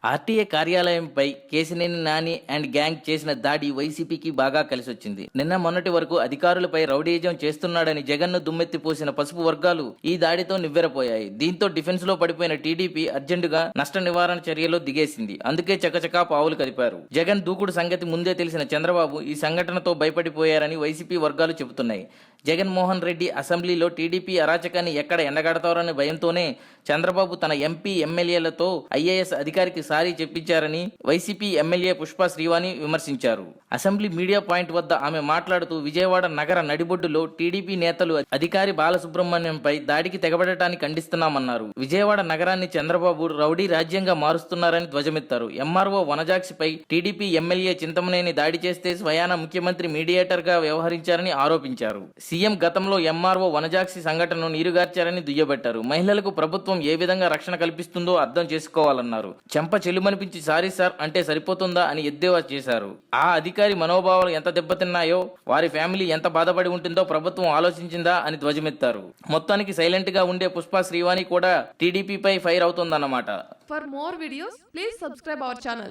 RTA కార్యాలయంపై Kesineni Nani and gang చేసిన దాడి వైసీపీకి బాగా కలిసొచ్చింది. నిన్న మొన్నటి వరకు అధికారులపై రౌడీయిజం చేస్తున్నాడని జగన్ను దుమ్మెత్తిపోసిన పసుపు వర్గాలు ఈ దాడితో నివ్వెరపోయాయి. దీంతో డిఫెన్స్ లో పడిపోయిన టీడీపీ అర్జెంటుగా నష్ట నివారణ చర్యలో దిగేసింది. అందుకే చకచకా పావులు కదిపారు. జగన్ దూకుడు సంగతి ముందే తెలిసిన చంద్రబాబు ఈ సంఘటనతో భయపడిపోయారని వైసీపీ వర్గాలు చెబుతున్నాయి. జగన్మోహన్ రెడ్డి అసెంబ్లీలో టీడీపీ అరాచకాన్ని ఎక్కడ ఎండగడతారనే భయంతోనే చంద్రబాబు తన ఎంపీ ఎమ్మెల్యేలతో ఐఏఎస్ అధికారికి సారీ చెప్పించారని వైసీపీ ఎమ్మెల్యే పుష్ప శ్రీవాణి విమర్శించారు. అసెంబ్లీ మీడియా పాయింట్ వద్ద ఆమె మాట్లాడుతూ విజయవాడ నగర నడిబొడ్డులో టీడీపీ నేతలు అధికారి బాలసుబ్రహ్మణ్యంపై దాడికి తెగబడటాన్ని ఖండిస్తున్నామన్నారు. విజయవాడ నగరాన్ని చంద్రబాబు రౌడీ రాజ్యంగా మారుస్తున్నారని ధ్వజమెత్తారు. ఎంఆర్ఓ వనజాక్షిపై టీడీపీ ఎమ్మెల్యే చింతమనేని దాడి చేస్తే స్వయాన ముఖ్యమంత్రి మీడియేటర్ గా వ్యవహరించారని ఆరోపించారు. సీఎం గతంలో ఎంఆర్ఓ వనజాక్షి సంఘటనను నీరుగార్చారని దుయ్యబట్టారు. మహిళలకు ప్రభుత్వం ఏ విధంగా రక్షణ కల్పిస్తుందో అర్థం చేసుకోవాలన్నారు. చెంప చెల్లుమనిపించి సారీ సార్ అంటే సరిపోతుందా అని ఎద్దేవా చేశారు. ఆ అధికారి మనోభావాలు ఎంత దెబ్బతిన్నాయో, వారి ఫ్యామిలీ ఎంత బాధపడి ఉంటుందో ప్రభుత్వం ఆలోచించిందా అని ధ్వజమెత్తారు. మొత్తానికి సైలెంట్ గా ఉండే పుష్ప శ్రీవాణి కూడా టీడీపీపై fire అవుతోందన్నమాట. For more videos, please subscribe our channel.